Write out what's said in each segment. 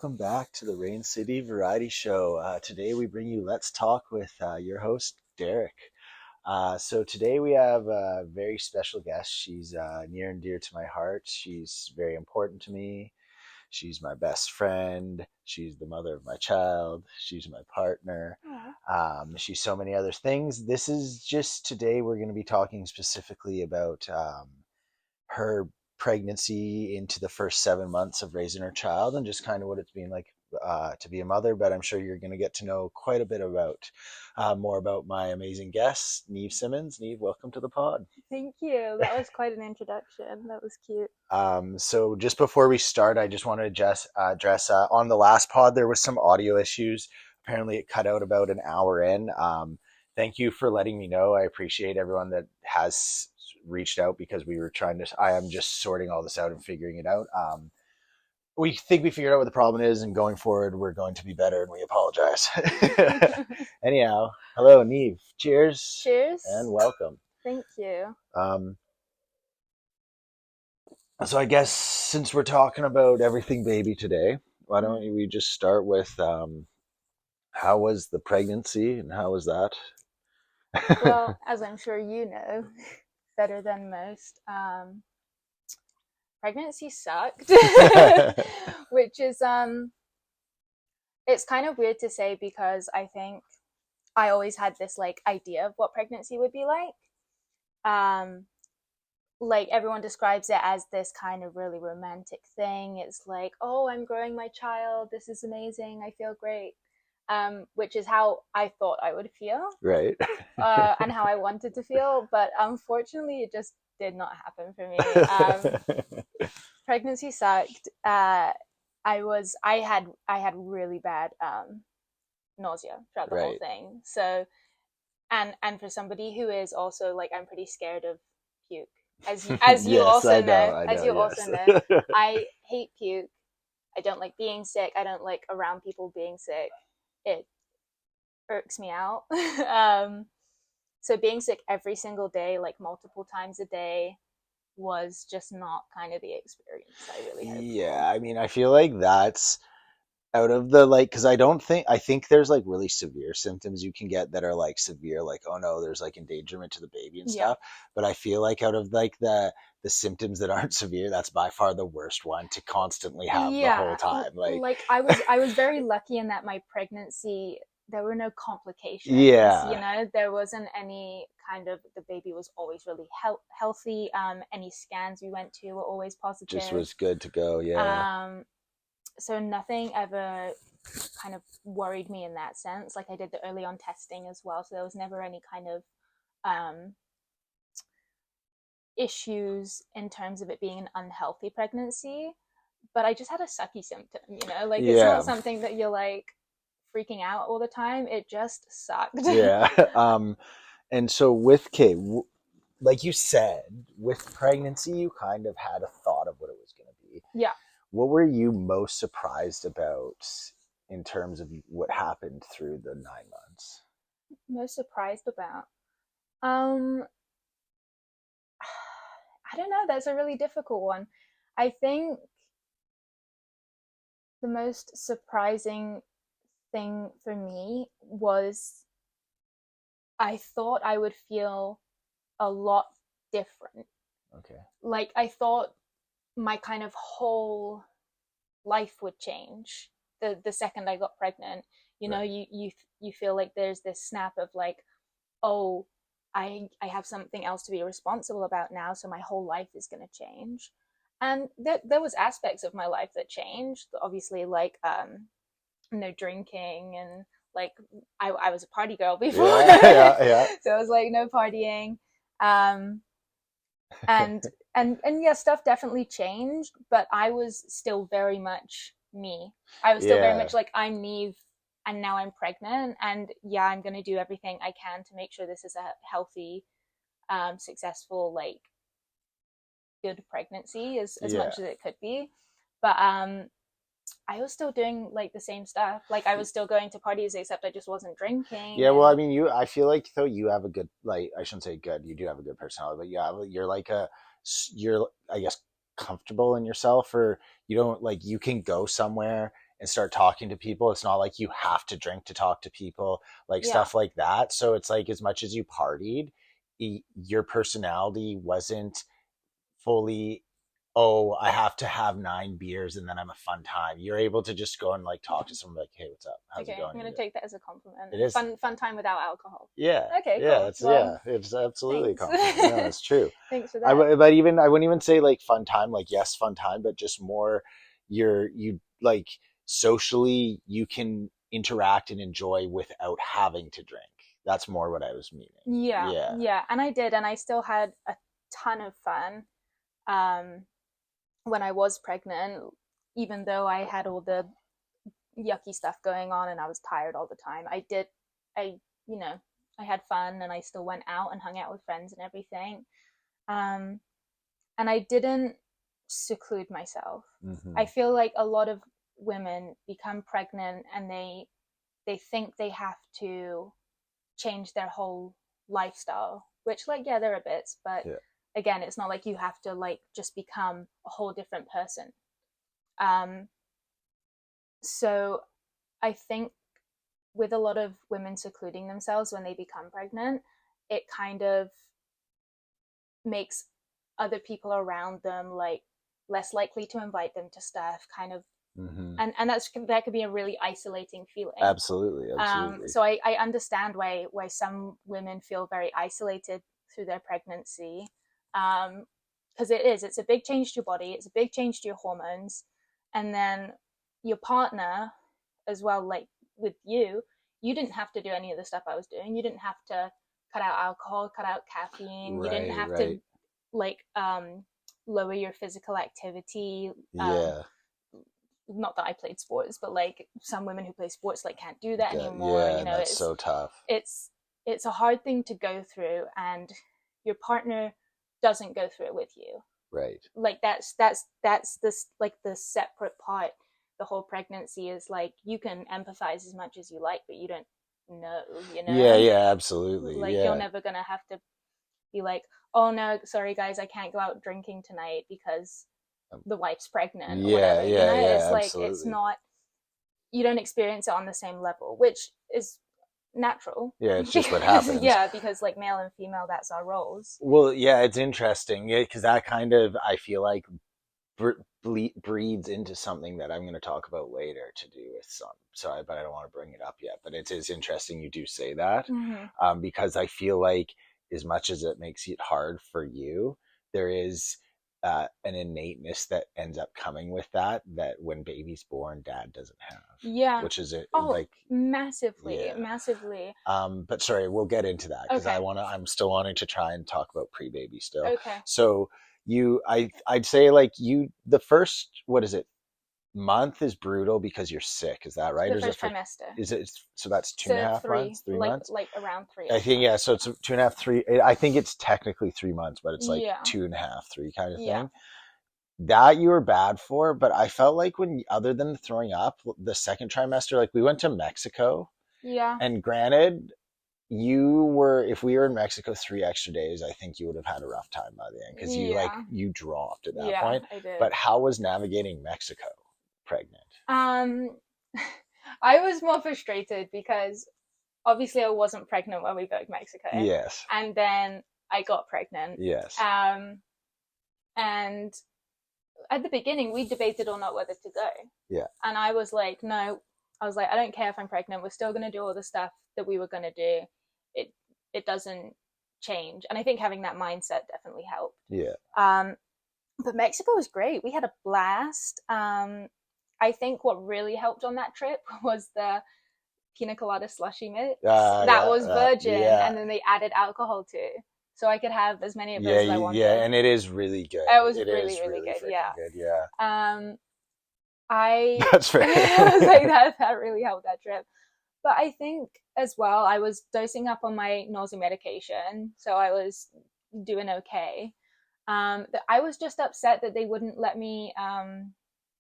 welcome back to the Rain City Variety Show. Today we bring you Let's Talk with your host, Derek. So today we have a very special guest. She's near and dear to my heart. She's very important to me. She's my best friend. She's the mother of my child. She's my partner. She's so many other things. This is just today we're going to be talking specifically about her pregnancy into the first 7 months of raising her child and just kind of what it's been like to be a mother. But I'm sure you're going to get to know quite a bit about more about my amazing guest, Neve Simmonds. Neve, welcome to the pod. Thank you. That was quite an introduction. That was cute. So just before we start, I just want to address on the last pod, there was some audio issues. Apparently it cut out about an hour in. Thank you for letting me know. I appreciate everyone that has reached out because I am just sorting all this out and figuring it out. We think we figured out what the problem is, and going forward, we're going to be better, and we apologize. Anyhow, hello, Neve. Cheers. Cheers. And welcome. Thank you. So I guess since we're talking about everything baby today, why don't we just start with how was the pregnancy and how was that? Well, as I'm sure you know better than most, pregnancy sucked. Which is it's kind of weird to say because I think I always had this like idea of what pregnancy would be like everyone describes it as this kind of really romantic thing. It's like, oh, I'm growing my child, this is amazing, I feel great. Which is how I thought I would feel, right? And how I wanted to feel, but unfortunately it just did not happen for me. Pregnancy sucked. I had really bad nausea throughout the whole thing. So, and for somebody who is also like, I'm pretty scared of puke, as you Yes, also know, I hate puke. I don't like being sick. I don't like around people being sick. It irks me out. So being sick every single day, like multiple times a day, was just not kind of the experience I really hoped for. I mean, I feel like that's out of the because I think there's like really severe symptoms you can get that are like severe, like, oh no, there's like endangerment to the baby and stuff. But I feel like out of like the symptoms that aren't severe, that's by far the worst one to constantly have the whole time. Like I was very lucky in that my pregnancy, there were no complications. There wasn't any kind of, the baby was always really healthy. Any scans we went to were always positive. Just was good to go. So nothing ever kind of worried me in that sense. Like I did the early on testing as well, so there was never any kind of issues in terms of it being an unhealthy pregnancy. But I just had a sucky symptom, it's not something that you're like freaking out all the time. It just sucked. And so with Kate, like you said, with pregnancy, you kind of had a thought of what it was going to be. Yeah. What were you most surprised about in terms of what happened through the 9 months? Most surprised about? I don't know. That's a really difficult one. I think the most surprising thing for me was I thought I would feel a lot different. Okay. Like I thought my kind of whole life would change the second I got pregnant. You feel like there's this snap of like, oh, I have something else to be responsible about now, so my whole life is going to change. And there was aspects of my life that changed, obviously, like no drinking, and like I was a party girl before. So I was like, no partying. And yeah, stuff definitely changed, but I was still very much me. I was still very much like, I'm Neve, and now I'm pregnant, and yeah, I'm going to do everything I can to make sure this is a healthy, successful, like good pregnancy as much as it could be. But I was still doing like the same stuff. Like I was still going to parties, except I just wasn't drinking. Yeah, well, I mean, I feel like though you have a good, like, I shouldn't say good, you do have a good personality, but you're like you're, I guess, comfortable in yourself, or you don't like, you can go somewhere and start talking to people. It's not like you have to drink to talk to people, like stuff like that. So it's like, as much as you partied, your personality wasn't fully, oh, I have to have 9 beers and then I'm a fun time. You're able to just go and like talk to someone like, hey, what's up? How's it going? I'm going to take that as a compliment. It is fun time without alcohol. Yeah. Okay, yeah, cool. it's Well, it's absolutely a thanks. compliment. No, it's true. Thanks for that. But even I wouldn't even say like fun time, like yes, fun time, but just more you like socially you can interact and enjoy without having to drink. That's more what I was meaning. Yeah, and I did, and I still had a ton of fun when I was pregnant, even though I had all the yucky stuff going on and I was tired all the time. I you know, I had fun, and I still went out and hung out with friends and everything. Um, and I didn't seclude myself. Mm-hmm. I feel like a lot of women become pregnant and they think they have to change their whole lifestyle, which, like, yeah, there are bits, but again, it's not like you have to like just become a whole different person. So I think with a lot of women secluding themselves when they become pregnant, it kind of makes other people around them like less likely to invite them to stuff, kind of. Mm-hmm. And that could be a really isolating feeling. Absolutely. So I understand why some women feel very isolated through their pregnancy, because it's a big change to your body, it's a big change to your hormones, and then your partner as well. Like with you didn't have to do any of the stuff I was doing. You didn't have to cut out alcohol, cut out caffeine. You didn't have to like lower your physical activity. Not that I played sports, but like some women who play sports like can't do that anymore. It's so tough. It's a hard thing to go through, and your partner doesn't go through it with you. Right. Like that's this like the separate part. The whole pregnancy is like you can empathize as much as you like, but you don't know, Yeah, absolutely. Like you're never gonna have to be like, oh no, sorry guys, I can't go out drinking tonight because the wife's pregnant or whatever. It's like absolutely. It's not, you don't experience it on the same level, which is natural. Yeah, it's just what happens. Because like male and female, that's our roles. Well, yeah, it's interesting because that kind of, I feel like, breeds into something that I'm going to talk about later to do with some. Sorry, but I don't want to bring it up yet. But it is interesting you do say that, because I feel like as much as it makes it hard for you, there is an innateness that ends up coming with that when baby's born, dad doesn't have. Yeah. Which is like massively. But sorry, we'll get into that because I'm still wanting to try and talk about pre-baby still. Okay. So I'd say like the first, what is it, month is brutal because you're sick. Is that right? The first trimester. Is it? So that's 2.5 months, 3 months? Like around 3. I think, yeah. So it's 2.5, 3. I think it's technically 3 months, but it's like 2.5, 3 kind of thing. That you were bad for, but I felt like other than the throwing up, the second trimester, like we went to Mexico. Yeah. And granted, if we were in Mexico 3 extra days, I think you would have had a rough time by the end because you dropped at that point. I did. But how was navigating Mexico pregnant? I was more frustrated because obviously I wasn't pregnant when we got to Mexico. Yes. And then I got pregnant. Yes. And at the beginning we debated or not whether to go. Yeah. And I was like, no. I was like, I don't care if I'm pregnant. We're still going to do all the stuff that we were going to do. It doesn't change. And I think having that mindset definitely helped. Yeah. But Mexico was great. We had a blast. I think what really helped on that trip was the pina colada slushy mix. That was virgin, and then they added alcohol too. So I could have as many of those as I wanted. Yeah, and it is really good. It was really good. Yeah. That's fair. I was like, that really helped that trip. But I think as well, I was dosing up on my nausea medication, so I was doing okay. I was just upset that they wouldn't let me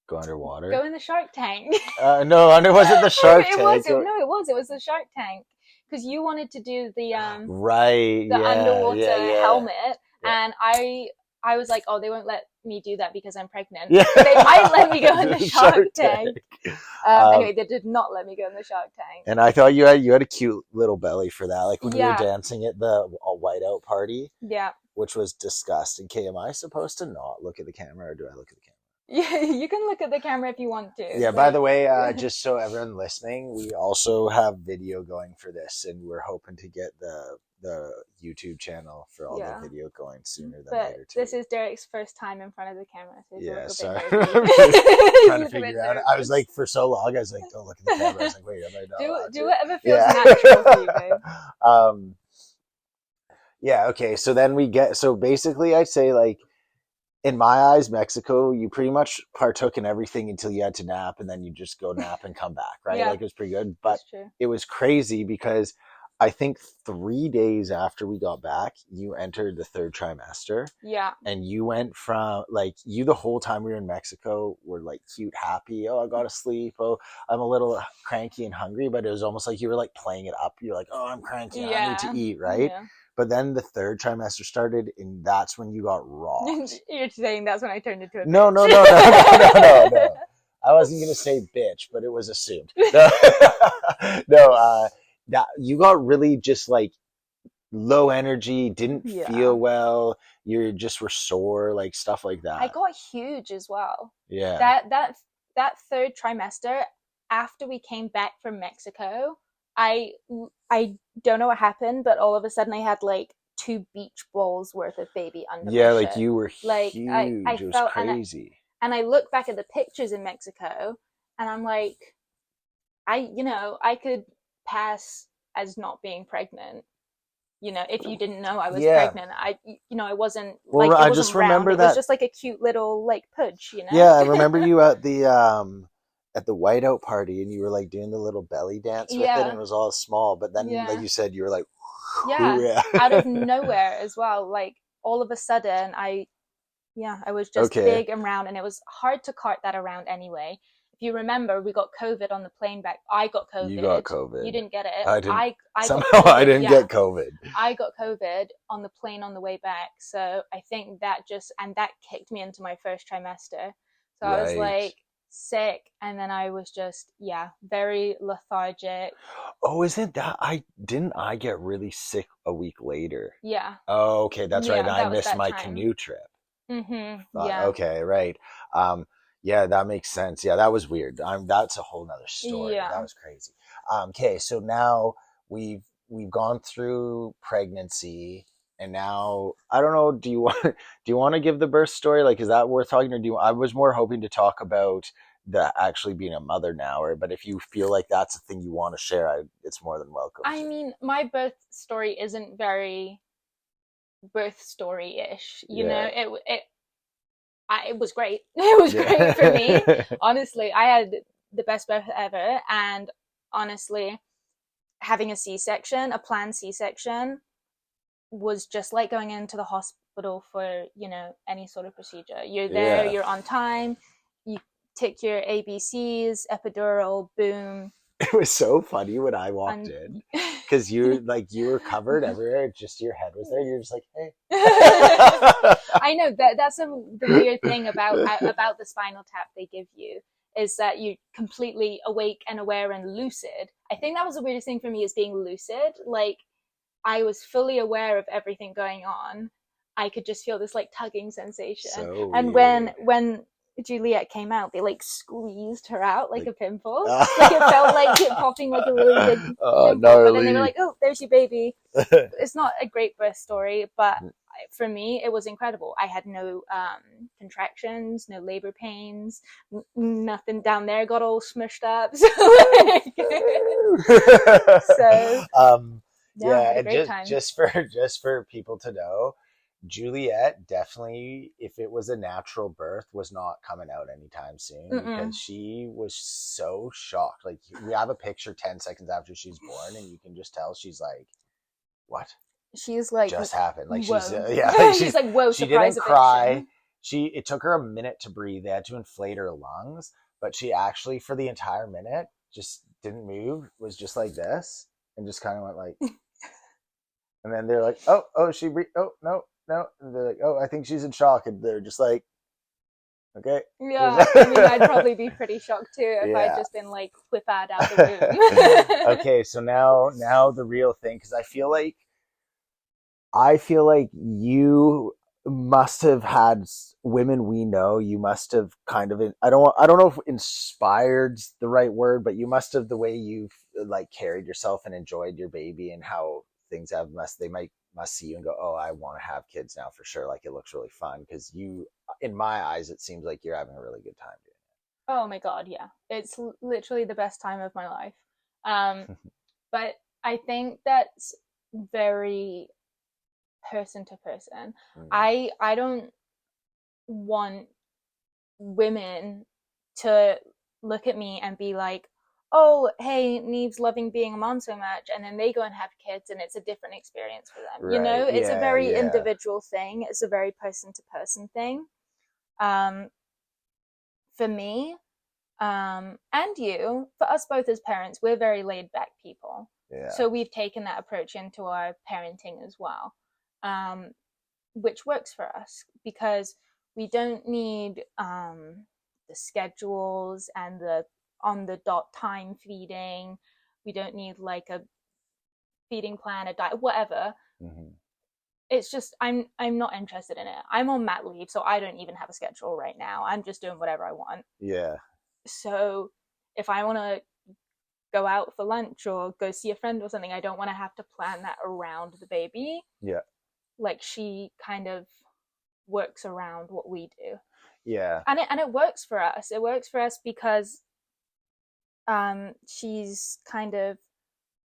go underwater. Go in the shark tank. No, and it wasn't the shark tank. It was the shark tank because you wanted to do the underwater helmet, and I I was like, oh, they won't let me do that because I'm pregnant. Yeah. But they might let me go in the Shark Tank. Um, Anyway, they did not let me go in the Shark Tank. and I thought you had a cute little belly for that, like when we were Yeah, dancing at the whiteout party, yeah. which was disgusting. Okay, am I supposed to not look at the camera, or do I look at the camera? Yeah, you can look at the camera if you want to. Yeah, by Like, the way, just so everyone listening, we also have video going for this, and we're hoping to get the YouTube channel for all the yeah. video going sooner than But later too. this is Derek's first time in front of the camera, so he's a Yeah, little sorry. bit I'm nervous. just trying to He's a bit figure out. I was nervous. like, for so long, I was like, don't look at the camera. I was like, wait, am I not allowed Do to? whatever feels Yeah. natural for you, babe. um, yeah, okay. So then so basically I'd say, like, in my eyes, Mexico, you pretty much partook in everything until you had to nap, and then you just go nap and come back, right? Yeah, Like, it was pretty good. But that's true. it was crazy because I think 3 days after we got back, you entered the third trimester, Yeah, and you went from, like, you the whole time we were in Mexico were like cute, happy. Oh, I gotta sleep. Oh, I'm a little cranky and hungry, but it was almost like you were like playing it up. You're like, oh, I'm cranky. I need to yeah, eat, right? yeah. But then the third trimester started, and that's when you got rocked. You're saying that's when I turned into a No, bitch. no, no, no, no, no, no, no. I wasn't gonna say bitch, but it was assumed. No, no. That you got really just like low energy, didn't Yeah. feel well. You just were sore, like stuff like I that. got huge as well. Yeah, That third trimester, after we came back from Mexico, I don't know what happened, but all of a sudden I had like 2 beach balls worth of baby under my yeah. Like, shirt. you were Like I huge. It was felt, crazy. and I look back at the pictures in Mexico, and I'm like, I could pass as not being pregnant. If you didn't know I was Yeah. pregnant, I wasn't Well, like, it I wasn't just round. remember It was that. just like a cute little like pudge. Yeah, I remember you at the whiteout party, and you were like doing the little belly dance with it, and Yeah, it was all small. But then, like yeah, you said, you were like, yeah. yeah. Out of nowhere as well. Like all of a sudden, I was just Okay, big and round, and it was hard to cart that around anyway. If you remember, we got COVID on the plane back. I got you got COVID. You COVID. didn't get it. I didn't. I got Somehow I COVID. didn't Yeah, get COVID. I got COVID on the plane on the way back. So I think that kicked me into my first trimester. So I was Right. like sick, and then I was just, yeah, very lethargic. Oh, isn't that I get really sick a week later? Yeah, Oh, okay, that's right. yeah, I that was missed that my time. canoe trip. Yeah, Okay, right. Um, yeah, that makes sense. Yeah, that was weird. That's a whole nother story. That yeah. was crazy. Okay, so now we've gone through pregnancy, and now I don't know. Do you want to give the birth story? Like, is that worth talking, or I was more hoping to talk about the actually being a mother now, but if you feel like that's a thing you want to share, it's more than welcome I to. mean, my birth story isn't very birth story-ish. Yeah. It was great. It was great for me. Yeah. Honestly, I had the best birth ever, and honestly, having a planned C-section, was just like going into the hospital for any sort of procedure. You're there, Yeah. you're on time, you take your ABCs, epidural, boom, It was so funny when I walked and in, because you were covered everywhere, just your head was there. You're just like, hey. I know that's the weird thing about the spinal tap they give you, is that you're completely awake and aware and lucid. I think that was the weirdest thing for me, is being lucid. Like, I was fully aware of everything going on. I could just feel this like tugging sensation. So And weird. when Juliet came out, they like squeezed her out like Like, a pimple. Like, it felt like it popping like a really big oh, pimple. But then they were gnarly. like, "Oh, there's your baby." It's not a great birth story, but for me, it was incredible. I had no contractions, no labor pains, nothing down there got all smushed up. So, so yeah, I yeah, had a and great just time. just for just for people to know, Juliet definitely, if it was a natural birth, was not coming out anytime soon, because Mm-mm. she was so shocked. Like, we have a picture 10 seconds after she's born, and you can just tell she's like, "What She's like, just happened?" Like, she's whoa. yeah, like She's like, whoa, she didn't surprise cry. eviction. It took her a minute to breathe. They had to inflate her lungs, but she actually, for the entire minute, just didn't move. Was just like this, and just kind of went like, and then they're like, oh, she breathe. Oh, no, no. And they're like, oh, I think she's in shock, and they're just like, okay. Yeah, I mean, I'd probably be pretty shocked too if I'd Yeah. just been like whip-ad out the room. Okay, so now the real thing, because I feel like you must have had women we know. You must have kind of, I don't know if inspired's the right word, but you must have, the way you've like carried yourself and enjoyed your baby and how things have must see you and go, oh, I want to have kids now for sure. Like it looks really fun because you, in my eyes, it seems like you're having a really good time Oh my God, yeah. It's literally the best time of my life. Um, doing it. but I think that's very person to person. Mm, I don't want women to look at me and be like, "Oh, hey, Neve's loving being a mom so much," and then they go and have kids, and it's a different experience for them. You right. know, it's a Yeah. very Yeah. individual thing. It's a very person to person thing. Um, for me, and you, for us both as parents, we're very laid back people. Yeah. So we've taken that approach into our parenting as well, um, which works for us because we don't need the schedules and the on the dot time feeding. We don't need like a feeding plan, a diet, whatever. Hmm. It's just I'm not interested in it. I'm on mat leave, so I don't even have a schedule right now. I'm just doing whatever I want. Yeah. So if I want to go out for lunch or go see a friend or something, I don't want to have to plan that around the baby. Yeah. Like she kind of works around what we do. Yeah. And it works for us. It works for us because she's kind of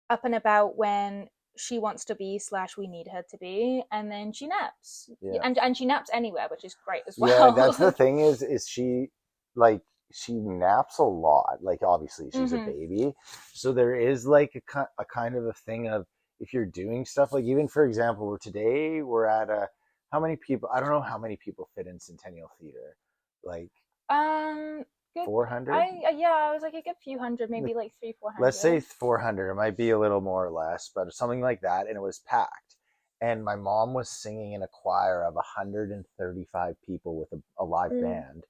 up and about when she wants to be slash we need her to be, and then she naps. Yeah. And she naps anywhere, which is great as Yeah, that's the well. thing is she like she naps a lot. Like obviously she's a Hmm. baby. So there is like a kind of a thing of if you're doing stuff like even for example, we're at a how many people I don't know how many people fit in Centennial Theater. Like um Good. 400? I Yeah, I was like a good few hundred, maybe like three, four Let's say hundred. 400. It might be a little more or less, but something like that. And it was packed. And my mom was singing in a choir of 135 people with a live Mm. band.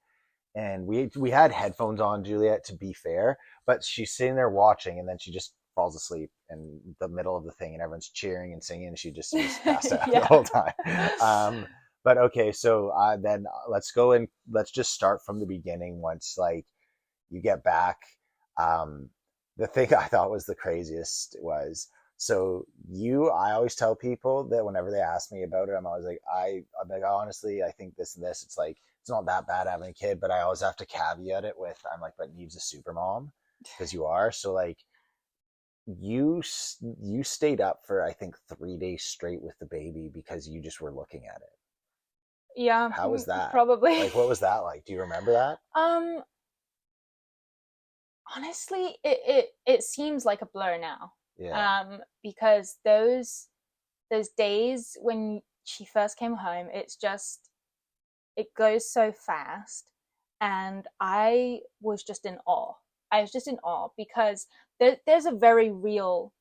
And we had headphones on, Juliet, to be fair, but she's sitting there watching, and then she just falls asleep in the middle of the thing, and everyone's cheering and singing, and she just was passed out the whole Yeah. time. But okay, so then let's go and let's just start from the beginning. Once like you get back, um, the thing I thought was the craziest was so I always tell people that whenever they ask me about it, I'm like, honestly, I think this and this. It's like it's not that bad having a kid, but I always have to caveat it with I'm like, but Neve's a super mom because you are. So like you stayed up for I think 3 days straight with the baby because you just were looking at it. Yeah, How was that? probably. Like, what was that like? Do you remember that? um Honestly, it seems like a blur now. Yeah. Because those days when she first came home, it goes so fast, and I was just in awe. I was just in awe because there's a very real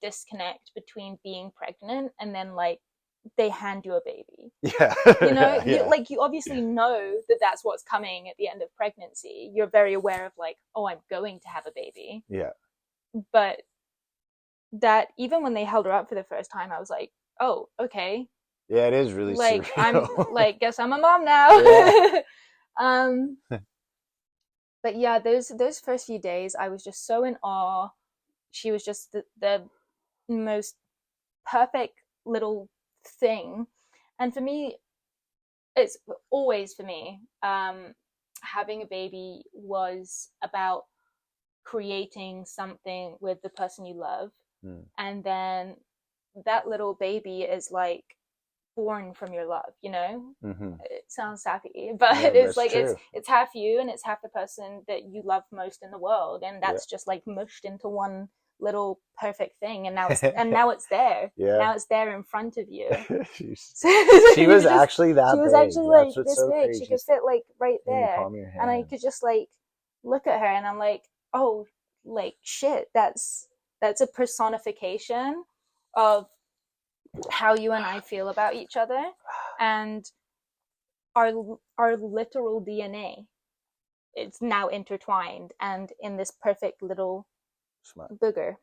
disconnect between being pregnant and then like they hand you a baby. Yeah. You know, Yeah. you obviously know that that's what's coming at the end of pregnancy. You're very aware of like, oh, I'm going to have a baby. Yeah. But that even when they held her up for the first time, I was like, oh, okay, Yeah, it is really like I'm surreal. like guess I'm a mom now. Yeah. um but yeah, those first few days I was just so in awe. She was just the most perfect little thing. And for me, it's always for me, having a baby was about creating something with the person you love, Hmm. and then that little baby is like born from your love, you know. Mm-hmm. It sounds sappy, but Yeah, it's that's like true. it's half you and it's half the person that you love most in the world, and Yeah. that's just like mushed into one little perfect thing. And now it's there. Yeah. Now it's there in front of you. She's, So she you was just actually that she was big. actually like That's what's this so big. She crazy. could fit like right In the there, palm of your and I hand. could just like look at her, and I'm like, oh, like shit, that's a personification of how you and I feel about each other. And our our literal DNA, it's now intertwined and in this perfect little Smart. booger.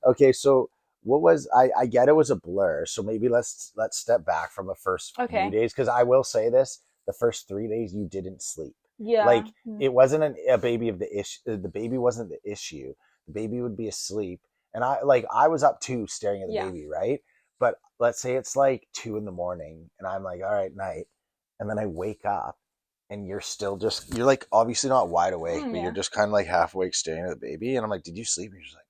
Okay, so what was I get it was a blur. So maybe let's step back from the first few Okay. days, because I will say this: the first 3 days you didn't sleep. Yeah. Like it wasn't a baby of the issue. The baby wasn't the issue. The baby would be asleep, and I was up too, staring at the Yeah. baby, right? But let's say it's like 2 in the morning, and I'm like, all right, night, and then I wake up, and you're still just you're like obviously not wide awake, but you're Yeah. just kind of like half awake staring at the baby, and I'm like, did you sleep? And you're just like,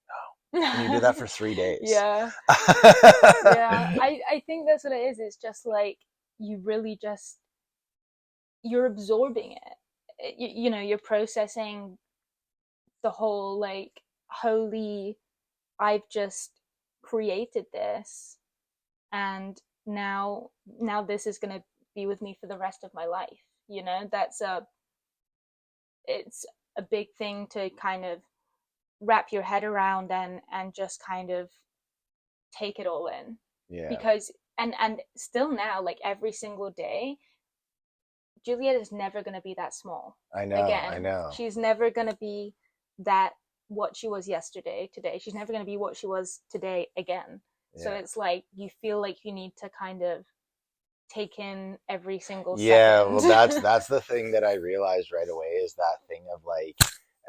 and you did that for 3 days. Yeah. Yeah. I think that's what it is. It's just like you really just you're absorbing it. You know, you're processing the whole like holy I've just created this and now this is going to be with me for the rest of my life. You know, it's a big thing to kind of wrap your head around and just kind of take it all in. Yeah, Because and still now, like every single day, Juliet is never going to be that small I know, I again. know. She's never going to be that what she was yesterday today. She's never going to be what she was today again. So Yeah. it's like you feel like you need to kind of take in every single Yeah, second. well that's the thing that I realized right away, is that thing of like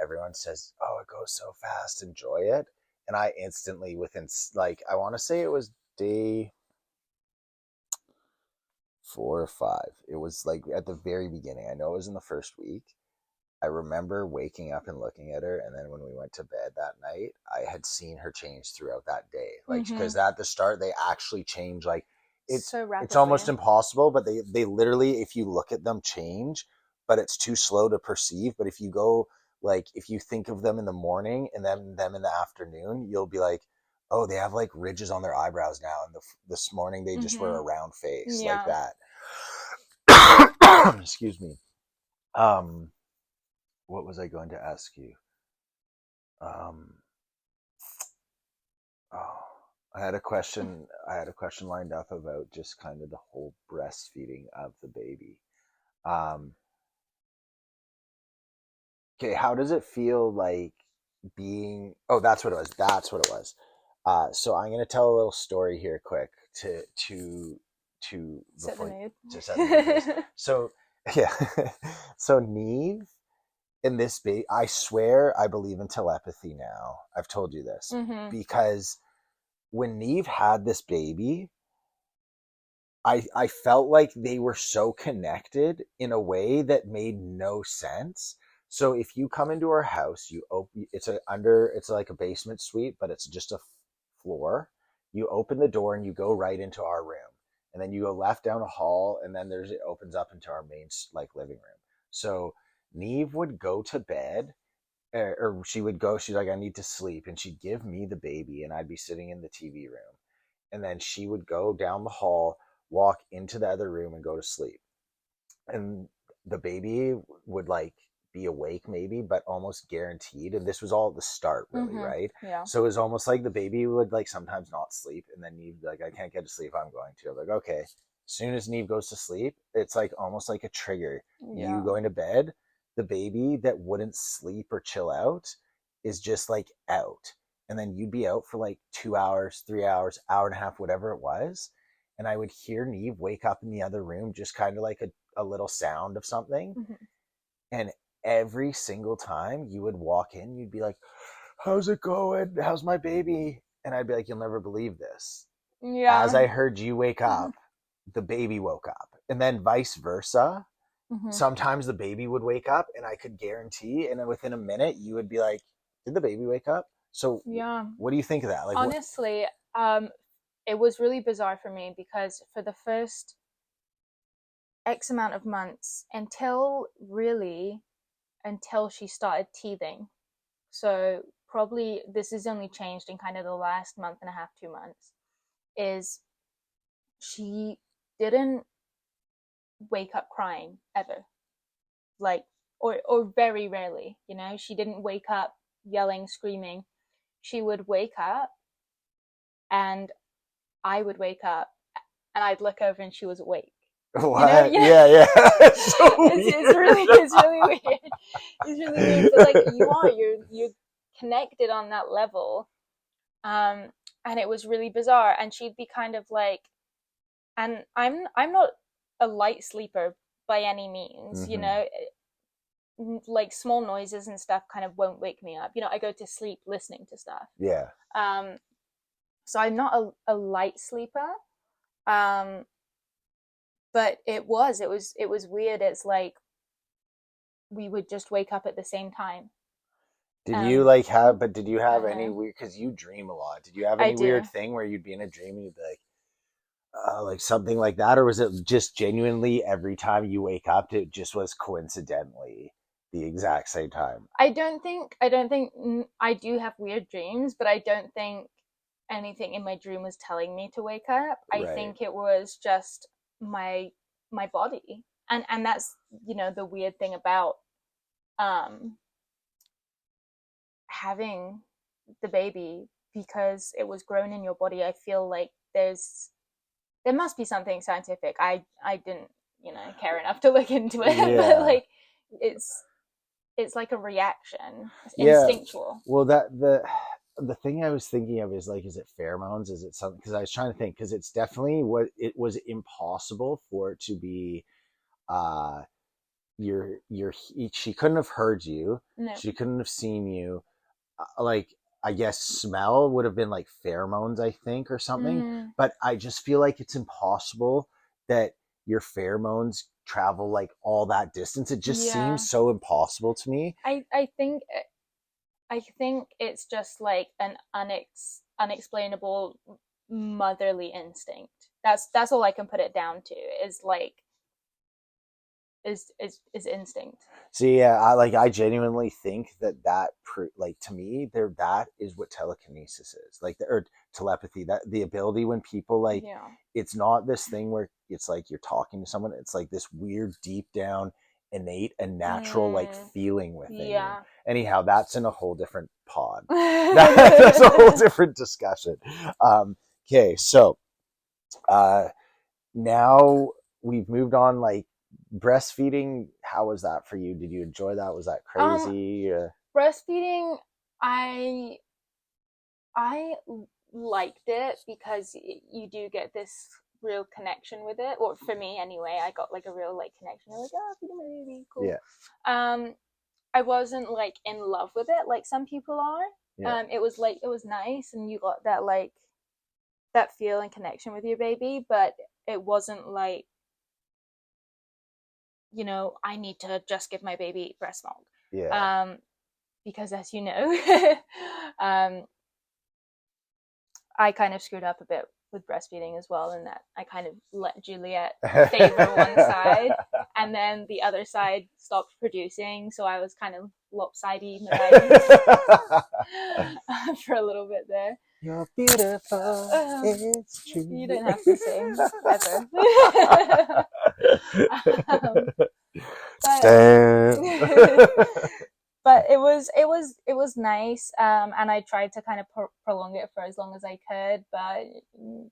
everyone says, "Oh, it goes so fast, enjoy it." And I instantly within like I want to say it was day 4 or 5. It was like at the very beginning. I know it was in the first week. I remember waking up and looking at her, and then when we went to bed that night, I had seen her change throughout that day. Like Mm-hmm. because at the start they actually change. Like So it's almost rapidly. impossible, but they literally, if you look at them, change. But it's too slow to perceive. But if you go like if you think of them in the morning and then them in the afternoon, you'll be like, oh, they have like ridges on their eyebrows now, and this morning they just were Mm-hmm. a round face like Yeah. that. Excuse me. What was I going to ask you? Um, oh, I had a question. I had a question lined up about just kind of the whole breastfeeding of the baby. Um, okay, how does it feel like being? Oh, that's what it was. That's what it was. So I'm gonna tell a little story here, quick, to Set the before mood. to set the mood for this. So yeah, so Neve in this I swear I believe in telepathy now. I've told you this Mm-hmm. because when Neve had this baby, I felt like they were so connected in a way that made no sense. So if you come into our house, you open it's like a basement suite, but it's just a floor. You open the door and you go right into our room. And then you go left down a hall, and then it opens up into our main like living room. So Neve would go to bed, or she would go, she's like, I need to sleep, and she'd give me the baby, and I'd be sitting in the TV room, and then she would go down the hall, walk into the other room, and go to sleep. And the baby would like be awake maybe, but almost guaranteed. And this was all at the start, really, Mm-hmm. right? Yeah. So it was almost like the baby would like sometimes not sleep, and then Neve like, I can't get to sleep. I'm going to. I'm like, okay. As soon as Neve goes to sleep, it's like almost like a trigger. You Yeah. going to bed, the baby that wouldn't sleep or chill out is just like out. And then you'd be out for like 2 hours, 3 hours, hour and a half, whatever it was. And I would hear Neve wake up in the other room, just kind of like a little sound of something. Mm-hmm. And every single time you would walk in, you'd be like, how's it going? How's my baby? And I'd be like, you'll never believe this. As Yeah. I heard you wake up, the baby woke up. And then vice versa. Mm-hmm. Sometimes the baby would wake up, and I could guarantee, and then within a minute, you would be like, did the baby wake up? So Yeah. what do you think of that? Like, what? Honestly, it was really bizarre for me because for the first X amount of months until she started teething. So probably this is only changed in kind of the last month and a half, 2 months, is she didn't wake up crying ever. Like or very rarely, you know, she didn't wake up yelling, screaming. She would wake up and I would wake up and I'd look over and she was awake. What? You know, Yeah, yeah. It's so it's really weird. It's really weird, but like you're connected on that level, and it was really bizarre. And she'd be kind of like, and I'm not a light sleeper by any means, you Mm-hmm. know, like small noises and stuff kind of won't wake me up. You know, I go to sleep listening to stuff. Yeah. Um, so I'm not a light sleeper. Um, but it was weird. It's like we would just wake up at the same time. Did you Um, like have, but did you I have don't any know. weird, because you dream a lot. Did you have I any weird do. thing where you'd be in a dream and you'd be like something like that? Or was it just genuinely every time you wake up, it just was coincidentally the exact same time? I don't think I do have weird dreams, but I don't think anything in my dream was telling me to wake up. I Right. think it was just my my body. And that's, the weird thing about um having the baby, because it was grown in your body. I feel like there must be something scientific. I didn't, care enough to look into it, but Yeah. like it's like a reaction. It's Yeah. instinctual. Well, the thing I was thinking of is like, is it pheromones? Is it something? Because I was trying to think, because it's definitely what it was impossible for it to be. Uh, your she couldn't have heard you. No. She couldn't have seen you. Like, I guess smell would have been like pheromones, I think, or something. Mm, But I just feel like it's impossible that your pheromones travel like all that distance. It just yeah. seems so impossible to me. I think it's just like an unexplainable motherly instinct. That's all I can put it down to. Is like is instinct. So yeah, I genuinely think like to me there that is what telekinesis is. Like or telepathy, that the ability when people like, Yeah. it's not this thing where it's like you're talking to someone, it's like this weird deep down innate and natural like Mm, feeling within you. yeah. Anyhow, that's in a whole different pod. That's a whole different discussion. Okay, so uh now we've moved on. Like, breastfeeding, how was that for you? Did you enjoy that? Was that um, crazy? breastfeeding, I liked it because you do get this real connection with it. Or for me, anyway, I got like a real like connection. You're like, oh, feeding my baby, cool. Yeah. Um, I wasn't like in love with it like some people are. Yeah. It was nice, and you got that like that feel and connection with your baby, but it wasn't like, I need to just give my baby breast milk. Yeah. Um, because as you know, um, I kind of screwed up a bit with breastfeeding as well, in that I kind of let Juliet favor one side, and then the other side stopped producing, so I was kind of lopsided for a little bit there. You're beautiful. It's true. You don't have to sing ever. um, Stamp. but it was nice, and I tried to kind of prolong it for as long as I could, but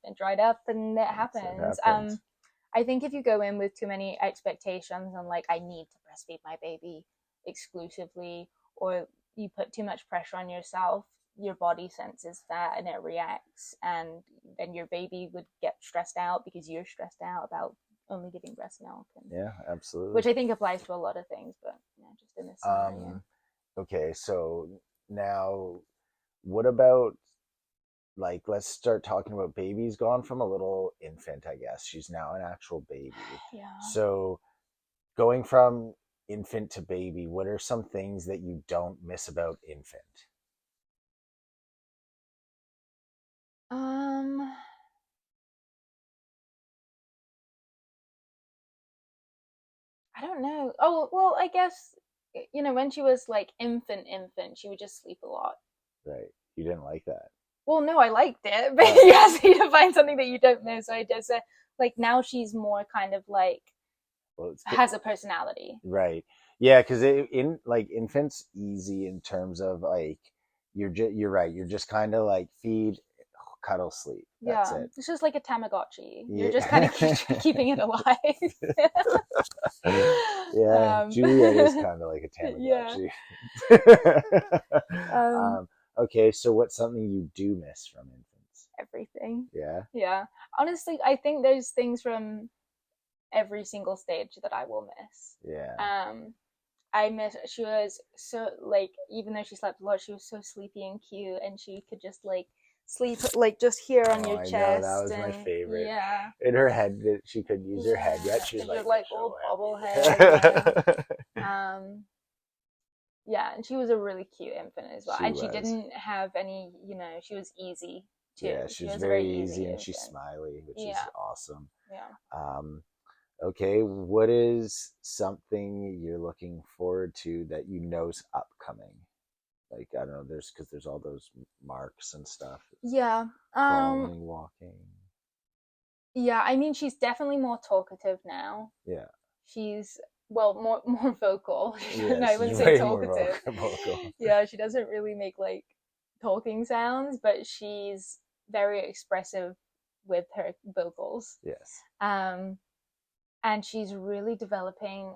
it dried up, and it So it happens. happens. I think if you go in with too many expectations and like, I need to breastfeed my baby exclusively, or you put too much pressure on yourself, your body senses that and it reacts, and then your baby would get stressed out because you're stressed out about only giving breast milk, and Yeah, absolutely. which I think applies to a lot of things, but just in this scenario. Okay, so now what about, like, let's start talking about babies. Gone from a little infant, I guess. She's now an actual baby. Yeah. So going from infant to baby, what are some things that you don't miss about infant? Um, I don't know. Oh, well, I guess, when she was like infant, she would just sleep a lot. Right. You didn't like that. Well, no, I liked it, but you asked me to find something that you don't know, so I just said, like, now she's more kind of like Well, it's has a personality. right. Yeah, because in like infants, easy in terms of like you're right. You're just kind of like feed, cuddle, sleep. That's Yeah, it. it's just like a Tamagotchi. You're Yeah. just kind of keeping it alive. Yeah, Juliet is kind of like a Yeah. Tamagotchi. Um, Okay, so what's something you do miss from infants? Everything. Yeah, Yeah. Honestly, I think there's things from every single stage that I will miss. yeah. I miss she was so like even though she slept a lot, she was so sleepy and cute, and she could just like sleep like just here on Oh, your I know, that chest, was my and favorite. yeah, In her head, she couldn't use her head yet. She was and your like, like so old bobble happy. head, yeah. Yeah, and she was a really cute infant as well, She and she was. didn't have any, she was easy too. Yeah, She she's was a very very easy easy and she's infant. smiley, which is Yeah, awesome. yeah. Um, okay, what is something you're looking forward to that you know's upcoming? Like, I don't know, there's all those marks and stuff. Yeah. Crawling, walking. Yeah, I mean she's definitely more talkative now. Yeah. She's well more vocal. Yeah, No, I she's wouldn't say way more talkative. vocal. Yeah, she doesn't really make like talking sounds, but she's very expressive with her vocals. Yes. And she's really developing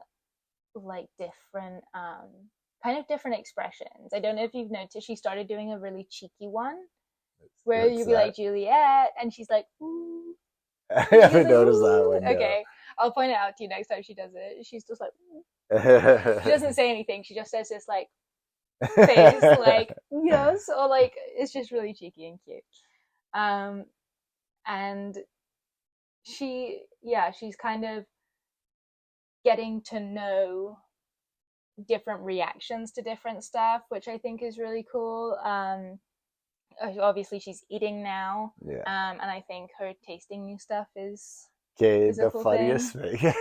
like different kind of different expressions. I don't know if you've noticed she started doing a really cheeky one where What's you'd be that? like Juliet and she's like ooh. I She's haven't like, noticed that ooh. one, no. Okay, I'll point it out to you next time she does it. She's just like, ooh. She doesn't say anything. She just says this like face, like yes, or like it's just really cheeky and cute. Um, and she's kind of getting to know different reactions to different stuff, which I think is really cool. Obviously she's eating now, Yeah. and I think her tasting new stuff Okay, is a the cool funniest thing. thing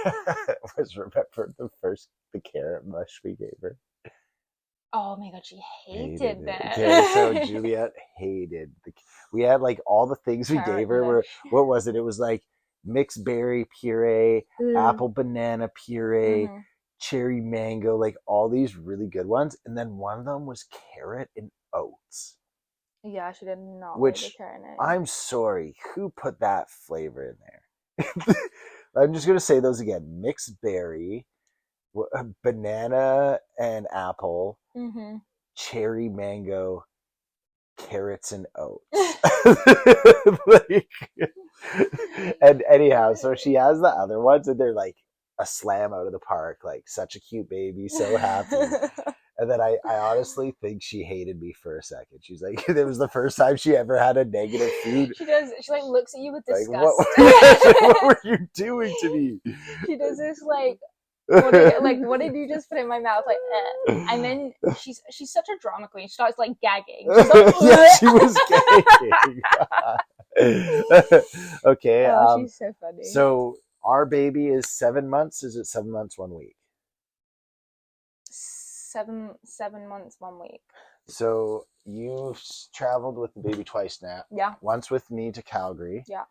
was remember the carrot mush we gave her. Oh my god, she Hated hated it. Okay, so that. Juliet hated we had like all the things we gave Carrot her were, mush. what was it? It was like mixed berry puree, Mm. apple banana puree, Mm-hmm. cherry mango, like all these really good ones. And then one of them was carrot and oats, Yeah, she did not like the which carrot and I'm oats. sorry, who put that flavor in there? I'm just gonna say those again: mixed berry, banana and apple, Mm-hmm. cherry mango, carrots and oats. Like, and anyhow, so she has the other ones, and they're like a slam out of the park, like such a cute baby, so happy. And then I honestly think she hated me for a second. She's like, it was the first time she ever had a negative food. She does. She like looks at you with Like, disgust. what were you doing to me? She does this like, what did you just put in my mouth? Like, and then she's such a drama queen. She starts like gagging. She's like, Yeah, she was gagging. Okay. oh, she's so funny. So our baby is 7 months. Is it 7 months 1 week? 7 months 1 week. So you've traveled with the baby twice now. Yeah. Once with me to Calgary. Yeah.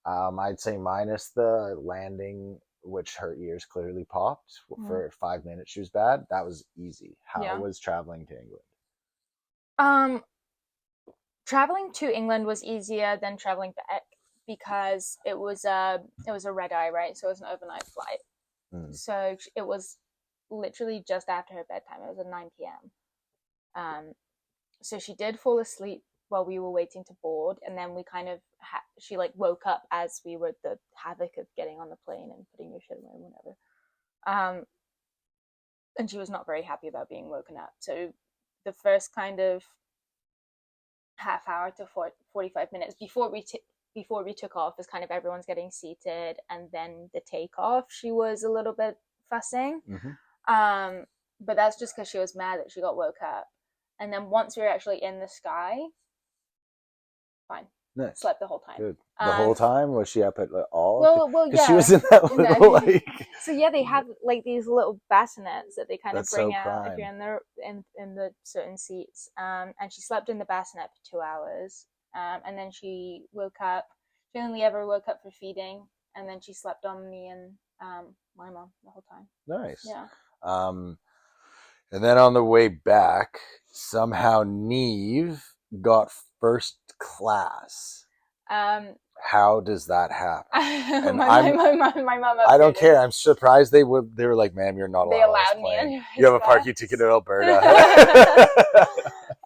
I'd say minus the landing, which her ears clearly popped for 5 minutes. She was bad. That was easy. How was traveling to England? Traveling to England was easier than traveling back because it was a red eye, right? So it was an overnight flight. So it was literally just after her bedtime. It was at 9 p.m. So she did fall asleep while we were waiting to board, and then we kind of she like woke up as we were the havoc of getting on the plane and putting your shit away and whatever. And she was not very happy about being woken up. So the first kind of half hour to 45 minutes before we took off is kind of everyone's getting seated, and then the takeoff she was a little bit fussing. But that's just because she was mad that she got woke up. And then once we were actually in the sky, fine. Nice. Slept the whole time. Good. The whole time? Was she up at all? Well, yeah. She was in that little like. So yeah, they have like these little bassinets that they kind of bring so out prime. if you're in the certain seats. And she slept in the bassinet for 2 hours. And then she woke up. She only ever woke up for feeding, and then she slept on me and my mom the whole time. Nice. Yeah. And then on the way back, somehow Neve got first class. How does that happen? And my mom I don't upgraded. care. I'm surprised they were like, ma'am, you're not They allowed on this allowed me plane. in You have a first parking class. ticket in Alberta.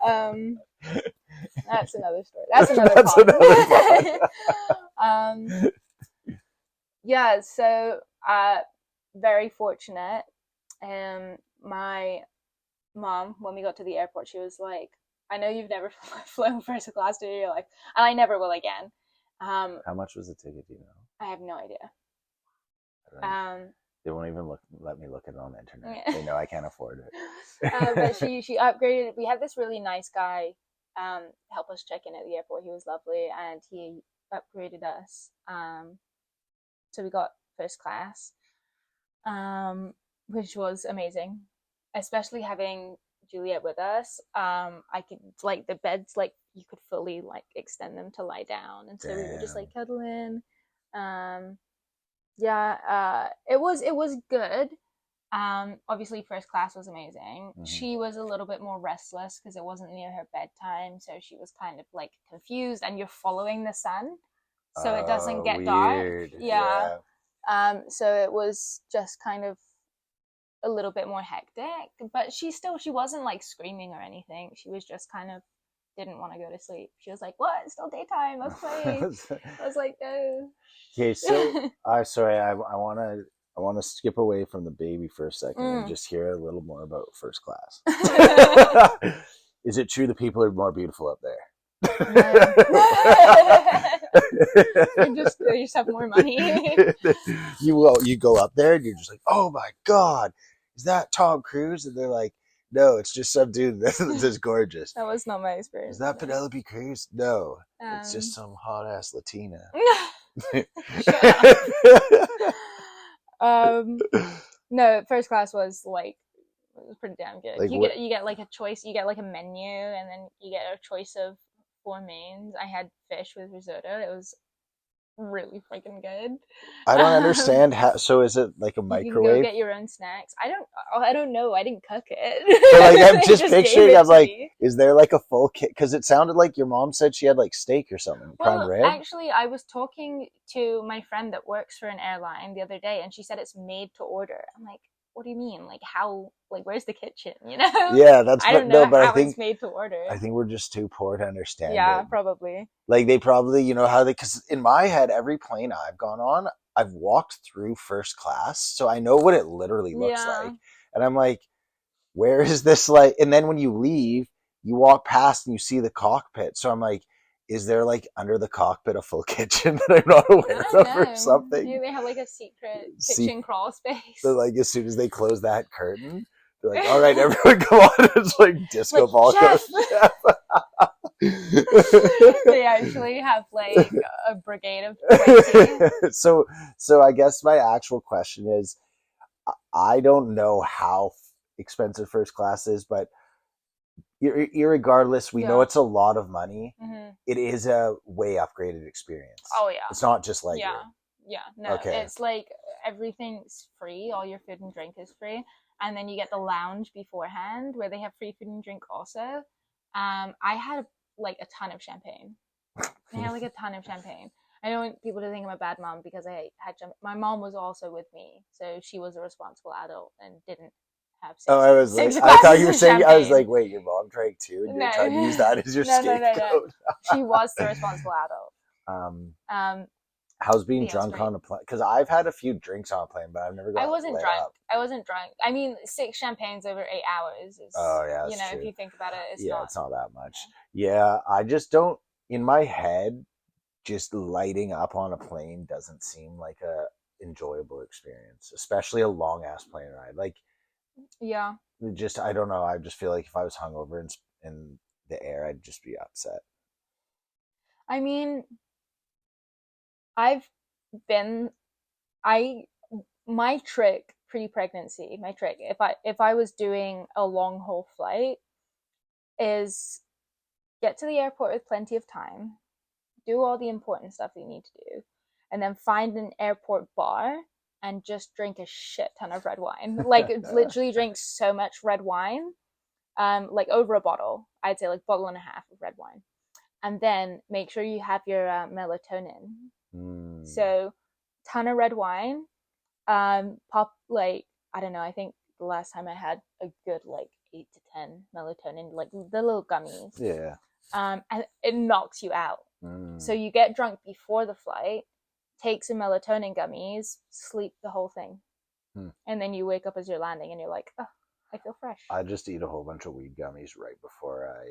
um, that's another story. That's another That's pod. another pod. Yeah, so very fortunate. My mom, when we got to the airport, she was like, I know you've never flown first class in your life, and I never will again. How much was the ticket, do you know? I have no idea. They won't even let me look at it on the internet. Yeah. They know I can't afford it. But she upgraded. We had this really nice guy help us check in at the airport. He was lovely, and he upgraded us. So we got first class, which was amazing, especially having Juliet with us. I could like the beds, like you could fully like extend them to lie down, and so we were just like cuddling. It was good. Obviously first class was amazing. Mm-hmm. She was a little bit more restless because it wasn't near her bedtime, so she was kind of like confused, and you're following the sun, so it doesn't get weird. dark. Yeah. So it was just kind of a little bit more hectic, but she wasn't like screaming or anything. She was just kind of didn't want to go to sleep. She was like, "What? It's still daytime. Let's play." I was like, "No." Okay, so sorry. I want to skip away from the baby for a second and just hear a little more about first class. Is it true the people are more beautiful up there? They just have more money. You go up there and you're just like, oh my god, is that Tom Cruise? And they're like, no, it's just some dude that's just gorgeous. That was not my experience. Is that Penelope Cruz? No, it's just some hot ass Latina. No, first class was like, it was pretty damn good. Like you get like a choice. You get like a menu, and then you get a choice of 4 mains. I had fish with risotto. It was really freaking good. I don't understand how. So is it like a microwave? You can go get your own snacks. I don't know. I didn't cook it. So like I'm just picturing. I'm like, is there like a full kit? Because it sounded like your mom said she had like steak or something. Well, prime rib. Actually, I was talking to my friend that works for an airline the other day, and she said it's made to order. I'm like, what do you mean? Like how? Like where's the kitchen? You know? Yeah, that's. I don't know no, but how I think it's made to order. I think we're just too poor to understand. Yeah, probably. Like they probably, you know how they, because in my head, every plane I've gone on, I've walked through first class, so I know what it literally looks like, and I'm like, where is this like? And then when you leave, you walk past and you see the cockpit, so I'm like, is there like under the cockpit a full kitchen that I'm not aware of or something? Maybe they have like a secret kitchen crawl space. So like as soon as they close that curtain, they're like, all right, everyone come on. It's like disco ball goes. They actually have like a brigade of 20. So I guess my actual question is, I don't know how expensive first class is, but irregardless, we know it's a lot of money. Mm-hmm. It is a way upgraded experience. Oh yeah, it's not just like no, okay. It's like everything's free. All your food and drink is free, and then you get the lounge beforehand where they have free food and drink also. I had like a ton of champagne. I had like a ton of champagne. I don't want people to think I'm a bad mom because I had my mom was also with me, so she was a responsible adult and didn't have. I was like, I thought you were saying. Champagne. I was like, wait, your mom drank too, and you're trying to use that as your scapegoat. No. She was the responsible adult. How's being drunk on a plane? Because I've had a few drinks on a plane, but I've never got. I wasn't drunk. I mean, 6 champagnes over 8 hours is. Oh yeah, you know, true. If you think about it, it's not that much. Yeah, I just don't. In my head, just lighting up on a plane doesn't seem like a enjoyable experience, especially a long ass plane ride. Like, yeah, just I don't know. I just feel like if I was hungover in the air, I'd just be upset. I mean, my trick pre-pregnancy, if I was doing a long haul flight, is get to the airport with plenty of time, do all the important stuff you need to do, and then find an airport bar and just drink a shit ton of red wine. Like literally drink so much red wine, like over a bottle. I'd say like 1.5 bottles of red wine. and then make sure you have your melatonin. Mm. So, ton of red wine. Pop like, I don't know. I think the last time I had a good like 8 to 10 melatonin, like the little gummies. Yeah. And it knocks you out. So Mm. you get drunk before the flight, take some melatonin gummies, sleep the whole thing, Hmm. and then you wake up as you're landing, and you're like, oh, I feel fresh. I just eat a whole bunch of weed gummies right before I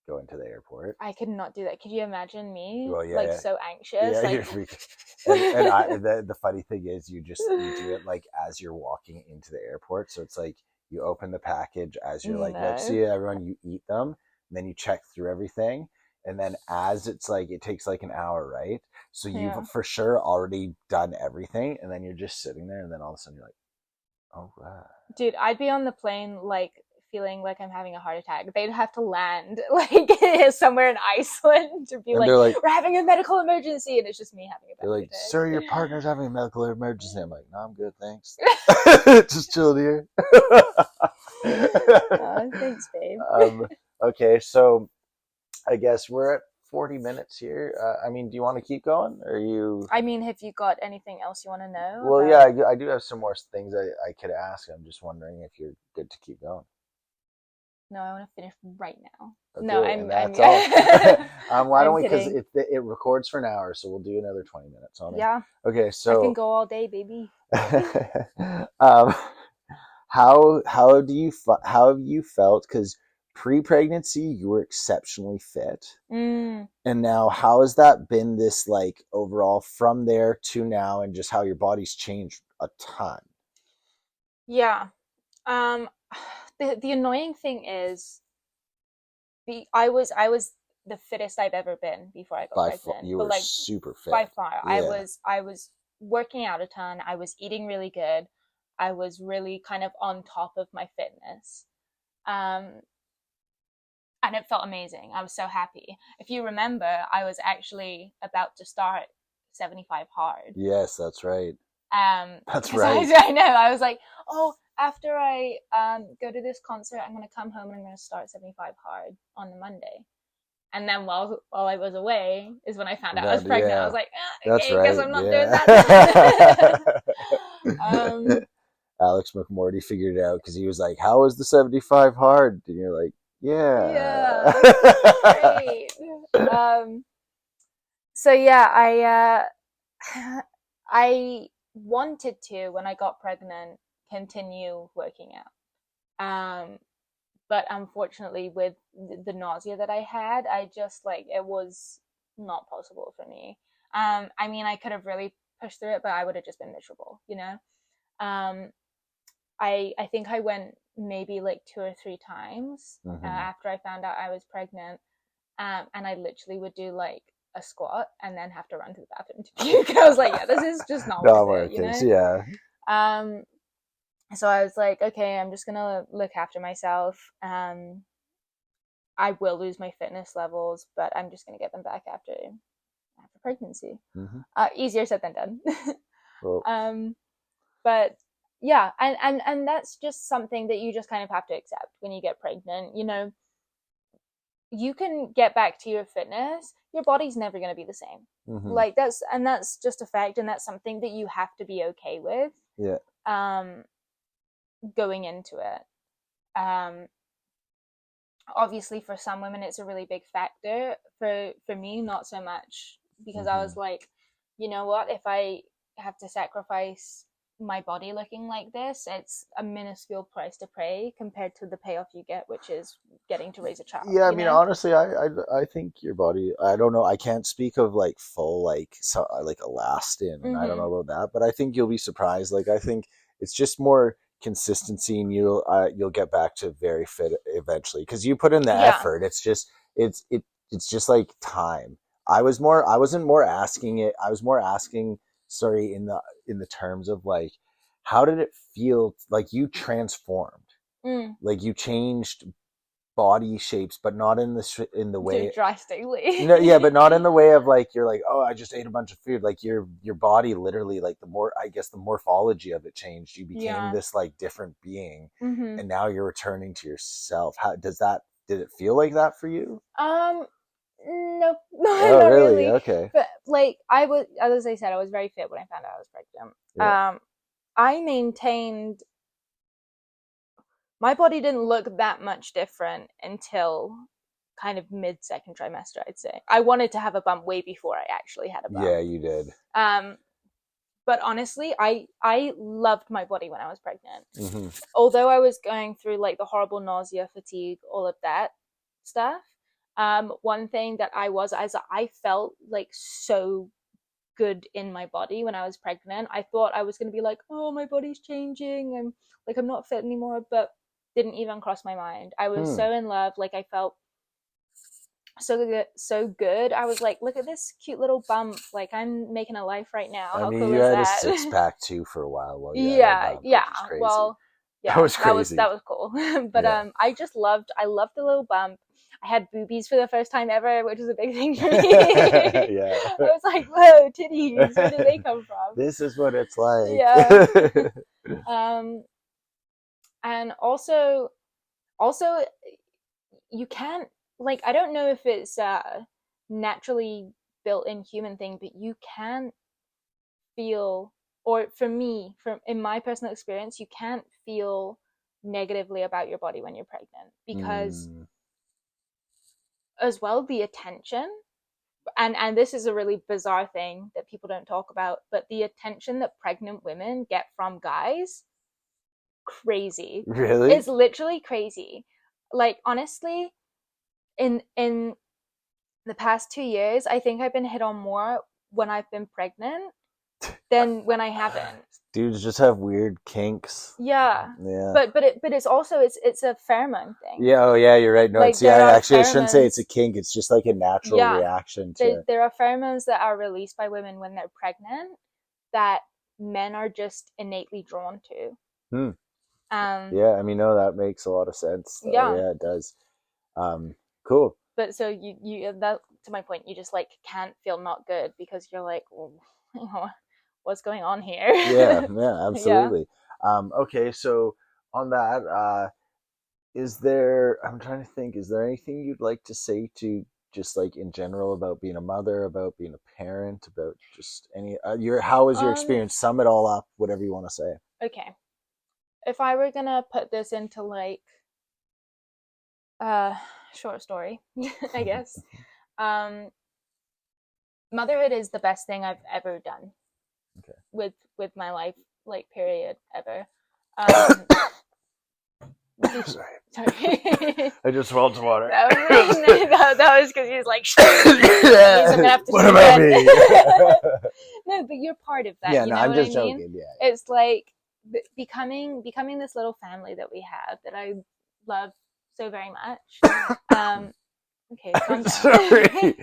go into the airport. I could not do that. Could you imagine me Well, yeah, like yeah, so anxious? yeah. Like, You're freaking. And the funny thing is, you do it like as you're walking into the airport. So it's like you open the package as you're like, let's no. see everyone. You eat them, and then you check through everything, and then as it's like it takes like an hour, right? So you've Yeah. for sure already done everything, and then you're just sitting there, and then all of a sudden you're like, oh wow. Dude, I'd be on the plane like feeling like I'm having a heart attack. They'd have to land like somewhere in Iceland to be And like, they're like, we're having a medical emergency, and it's just me having a they're like, sir, your panic partner's having a medical emergency. I'm like, no, I'm good, thanks. attack. Just chilling here. Oh, thanks, babe. um, okay, so I guess we're at 40 minutes here. I mean, do you want to keep going? Or you? I mean, have you got anything else you want to know Well, about? yeah, I do have some more things I could ask. I'm just wondering if you're good to keep going. No, I want to finish right now. No, Okay, and I'm that's all. Why don't I'm we? Because kidding. it records for an hour, so we'll do another 20 minutes on it. Yeah, Okay, I can so go all day, baby. um, how have you felt? Because pre-pregnancy you were exceptionally fit, Mm, and now how has that been? This like overall from there to now, and just how your body's changed a ton. yeah. Um, the annoying thing is I was the fittest I've ever been before I got By far, pregnant. you But were like super by fit. far, Yeah. I was working out a ton. I was eating really good. I was really kind of on top of my fitness. Um, and it felt amazing. I was so happy. If you remember, I was actually about to start 75 hard. Yes, that's right. That's Because I, right. I know I was like, oh, after I go to this concert, I'm gonna come home and I'm gonna start 75 hard on the Monday. And then while I was away is when I found out I was That pregnant. I yeah, was like, that's okay, guess right. I'm not doing Yeah. that. um, Alex McMorty figured it out because he was like, "How is the 75 hard?" And you're like, "Yeah." yeah, great. Um, so yeah, I wanted to when I got pregnant continue working out. But unfortunately, with the nausea that I had, I just like it was not possible for me. I mean, I could have really pushed through it, but I would have just been miserable, you know. Um, I think I went maybe like 2 or 3 times hmm after I found out I was pregnant, and I literally would do like a squat and then have to run to the bathroom to puke. I was like, yeah, this is just not Not worth it, worth you it. know. Yeah. Um, so I was like, okay, I'm just gonna look after myself. I will lose my fitness levels, but I'm just gonna get them back after pregnancy. hmm Easier said than done. Well, um, but yeah, and that's just something that you just kind of have to accept when you get pregnant. You know, you can get back to your fitness. Your body's never gonna be the same. hmm Like that's just a fact, and that's something that you have to be okay with. yeah. Um, going into it. Um, Obviously for some women it's a really big factor. For me, not so much, because I was hmm like, you know what, if I have to sacrifice my body looking like this, it's a minuscule price to pay compared to the payoff you get, which is getting to raise a child, Yeah, I you mean, know. honestly, I think your body. I don't know. I can't speak of like full like elastin, and I don't Mm-hmm. know about that, but I think you'll be surprised. Like I think it's just more consistency, and you'll get back to very fit eventually because you put in the Yeah. effort. It's just like time. I wasn't more asking it. I was more asking. Sorry, in the terms of like, how did it feel? Like you transformed, Mm. like you changed body shapes, but not in the Dude, way. No, yeah, drastically. but not in the way of like you're like, oh, I just ate a bunch of food. Like your body literally, like the more I guess the morphology of it changed. You became Yeah. this like different being, Mm-hmm. and now you're returning to yourself. How does that? Did it feel like that for you? um Nope, no, Oh, not really? really. Okay. But like I was, as I said, I was very fit when I found out I was pregnant. Yeah. I maintained my body didn't look that much different until kind of mid second trimester, I'd say. I wanted to have a bump way before I actually had a Yeah, bump. you did. Um, but honestly, I loved my body when I was pregnant. Hmm. Although I was going through like the horrible nausea, fatigue, all of that stuff. One thing that I felt like so good in my body when I was pregnant. I thought I was going to be like, oh, my body's changing. I'm not fit anymore, but didn't even cross my mind. I was Hmm. so in love. Like I felt so good, so good. I was like, look at this cute little bump. Like I'm making a life right now. I How mean, cool you is had a that? six pack too for a while you had that Yeah, bump, yeah. which is crazy. Well, That yeah, was crazy. that was cool. But Yeah. I loved the little bump. I had boobies for the first time ever, which was a big thing for me. Yeah. I was like, whoa, titties, where did they come from? This is what it's like. Yeah. um and also you can't, like, I don't know if it's naturally built in human thing, but you can't feel, or for me, from in my personal experience, you can't feel negatively about your body when you're pregnant, because Mm, as well the attention, and this is a really bizarre thing that people don't talk about, but the attention that pregnant women get from guys, crazy. really? It's literally crazy. Like honestly, in the past 2 years, I think I've been hit on more when I've been pregnant than when I haven't. Dudes just have weird kinks. Yeah, Yeah. but it's also it's a pheromone thing. Yeah, oh yeah, you're right. No, Like it's yeah, there are actually I shouldn't say it's a pheromones. kink. It's just like a natural Yeah, reaction to there are pheromones that are released by women when they're pregnant that men are just innately drawn to. hmm. Um, Yeah, I mean no, that makes a lot of sense though. yeah, Yeah, it does. Um, cool. but so you that, to my point, you just like can't feel not good because you're like, well, what's going on Yeah, here? yeah, Yeah. absolutely. Okay, so on that, is there, I'm trying to think, is there anything you'd like to say to just like in general about being a mother, about being a parent, about just any your how was your Um. experience? Sum it all up, whatever you want to say. Okay. If I were gonna put this into like a short story, I guess. Um, Motherhood is the best thing I've ever done Okay. with my life, like period ever. Um, Sorry. sorry. I just swallowed some water. That was because he was like, that means I'm gonna have to What sleep about in. me? No, but you're part of that. Yeah, You no, know I'm what I just mean? joking. Yeah, It's like becoming this little family that we have that I love so very much. Um, okay, I'm calm down. sorry.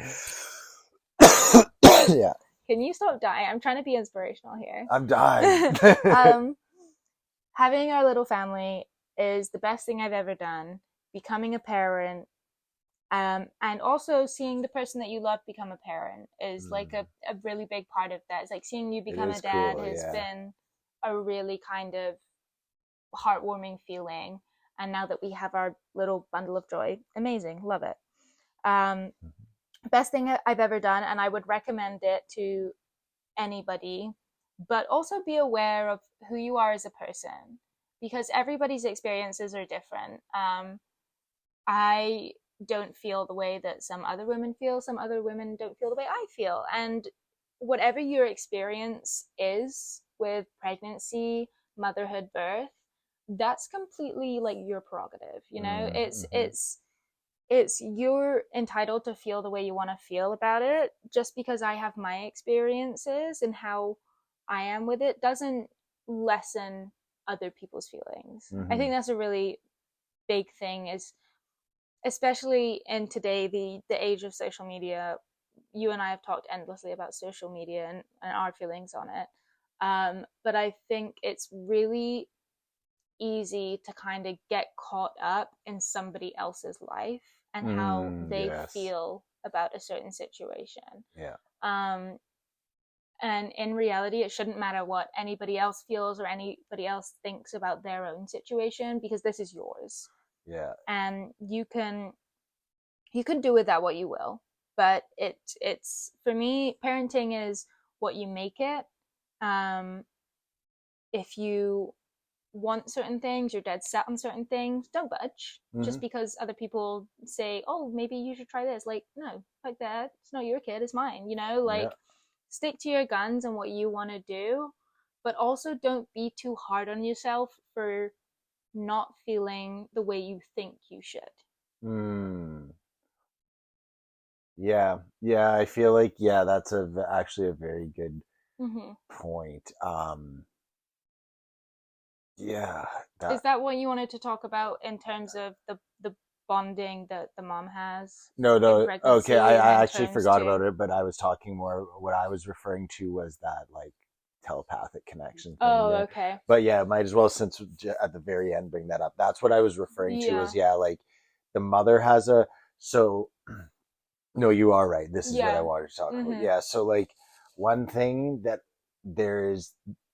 Yeah, Can you stop dying? I'm trying to be inspirational here. I'm dying. um, Having our little family is the best thing I've ever done. Becoming a parent, and also seeing the person that you love become a parent is like a really big part of that. It's like seeing you It become a is dad cool. has Yeah. been a really kind of heartwarming feeling. And now that we have our little bundle of joy, amazing, love it. Um, Best thing I've ever done, and I would recommend it to anybody, but also be aware of who you are as a person because everybody's experiences are different. I don't feel the way that some other women feel, some other women don't feel the way I feel. And whatever your experience is with pregnancy, motherhood, birth, that's completely like your prerogative. You know, Mm-hmm. it's you're entitled to feel the way you want to feel about it. Just because I have my experiences and how I am with it doesn't lessen other people's feelings. I Mm-hmm. think that's a really big thing, is especially in today, the age of social media. You and I have talked endlessly about social media and our feelings on it. But I think it's really easy to kind of get caught up in somebody else's life and how they Yes. feel about a certain situation. Yeah. Um, and in reality, it shouldn't matter what anybody else feels or anybody else thinks about their own situation, because this is yours Yeah. and you can do with that what you will. but it's for me, parenting is what you make it. um if you want certain things, you're dead set on certain things, don't budge Hmm. just because other people say, oh, maybe you should try this. Like, no, like that, it's not your kid, it's mine, Yeah. like, stick to your guns and what you want to do, but also don't be too hard on yourself for not feeling the way you think you should. Mm. Yeah. Yeah. I feel like, yeah, that's actually a very good Hmm. point. Yeah, Is that that what you wanted to talk about in terms of the bonding that the mom has no, in no. Okay, pregnancy, and I then actually turns forgot to, about it, but I was talking more. What I was referring to was that like telepathic connection thing oh, there. okay, But yeah, might as well since at the very end bring that up. That's what I was referring to. Was yeah, yeah, like the mother has a so. No, you are right. This is what I yeah, wanted to talk about. mhm, Yeah, so like one thing that there is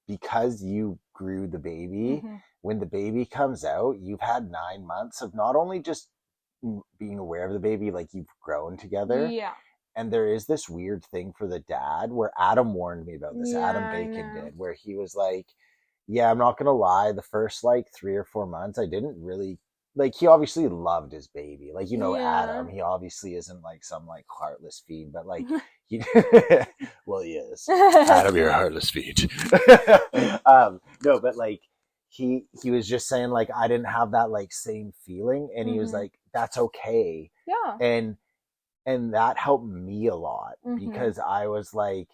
because you grew the baby, mhm, when the baby comes out, you've had 9 months of not only just being aware of the baby, like you've grown together. yeah, And there is this weird thing for the dad where Adam warned me about this. yeah, Adam I Bacon know, did, where he was like, yeah, I'm not gonna lie, the first like 3 or 4 months, I didn't really like he obviously loved his baby. Like, yeah. Adam, he obviously isn't like some like heartless fiend, but like he well he is. Adam, you're a heartless fiend. No, but like he was just saying like I didn't have that like same feeling and he was Mhm. like, that's okay. Yeah. And that helped me a lot Mhm. because I was like,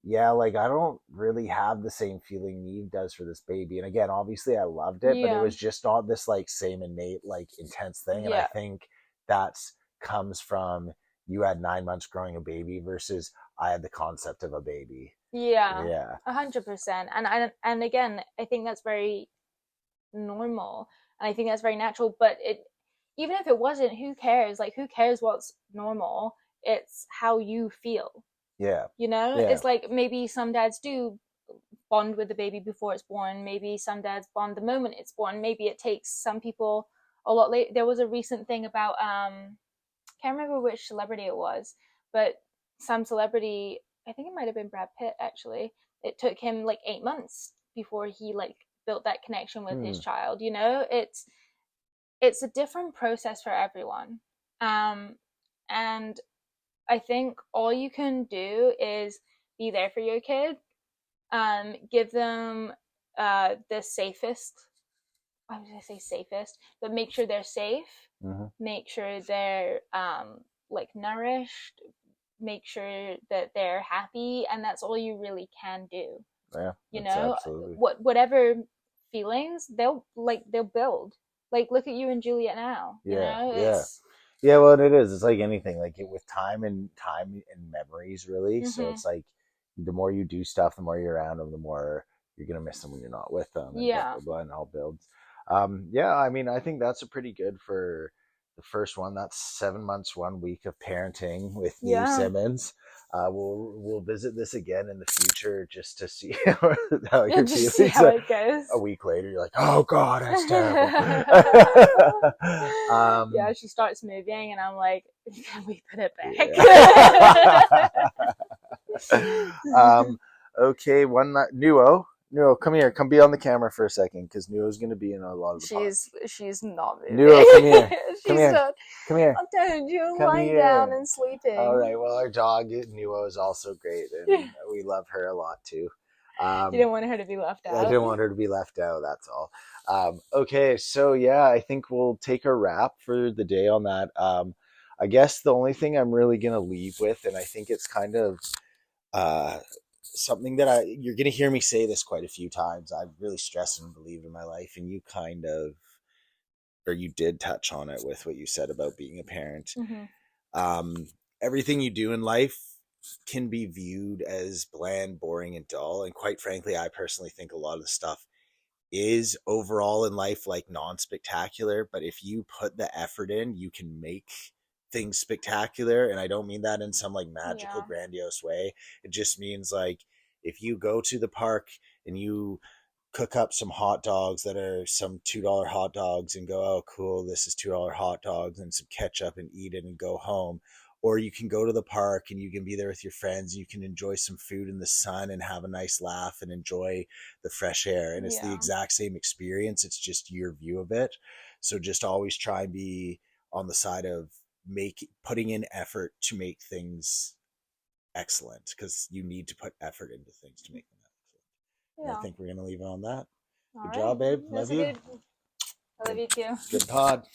yeah, like I don't really have the same feeling Neve does for this baby. And again, obviously I loved it, but it Yeah. was just not this like same innate, like intense thing. And I Yeah. think that's comes from you had 9 months growing a baby versus I had the concept of a baby. Yeah. Yeah. 100%. And again, I think that's very normal, and I think that's very natural. But it, even if it wasn't, who cares? Like, who cares what's normal? It's how you feel. Yeah. Yeah. It's like maybe some dads do bond with the baby before it's born. Maybe some dads bond the moment it's born. Maybe it takes some people a lot later. There was a recent thing about can't remember which celebrity it was, but some celebrity, I think it might have been Brad Pitt actually. It took him like 8 months before he like built that connection with his Hmm. child. It's a different process for everyone. Um and I think all you can do is be there for your kid, give them the safest, I was gonna say safest, but make sure they're safe, Hmm. make sure they're like nourished, make sure that they're happy, and that's all you really can do. Yeah. You That's know, absolutely. whatever feelings they'll build. Like, look at you and Juliet now. Yeah. Yeah. It's Yeah, well, it is. It's like anything, like with time and memories, really. So mm-hmm. it's like the more you do stuff, the more you're around them, the more you're gonna miss them when you're not with them, and blah Yeah, blah blah, and all builds. Yeah, I mean, I think that's a pretty good for the first one. That's 7 months, 1 week of parenting with Neve yeah. Simmons. We'll visit this again in the future just to see how you're Just see feeling. how So it goes. a week later, you're like, oh God, that's terrible. Yeah, um, she starts moving, and I'm like, can we put it yeah. back? Okay, Nuo. Nuo, come here. Come be on the camera for a second because Nuo's going to be in a lot of the parts. She's not moving. Nuo, come here. Come She's here. not. Come here. I'm telling you, Come lying down here. and All sleeping. right. Well, our dog Nuo is also great, and we love her a lot too. You Um, didn't want her to be left I out. didn't want her to be left out. That's all. Okay, so yeah, I think we'll take a wrap for the day on that. I guess the only thing I'm really gonna leave with, and I think it's kind of uh, something that you're gonna hear me say this quite a few times. I've really stressed and believed in my life, and you kind of, or you did touch on it with what you said about being a parent. Mm-hmm. Um, Everything you do in life can be viewed as bland, boring, and dull. And quite frankly, I personally think a lot of the stuff is overall in life like non-spectacular, but if you put the effort in, you can make things spectacular. And I don't mean that in some like magical Yeah. grandiose way. It just means like if you go to the park and you cook up some hot dogs that are some $2 hot dogs and go, oh cool, this is $2 hot dogs, and some ketchup, and eat it and go home, or you can go to the park and you can be there with your friends. You can enjoy some food in the sun and have a nice laugh and enjoy the fresh air. And it's the Yeah. exact same experience. It's just your view of it. So just always try and be on the side of putting in effort to make things excellent, because you need to put effort into things to make them excellent. And I Yeah. think we're going to leave it on that. All Good right. job, babe. That's Love a you. good. I love you too. Good pod.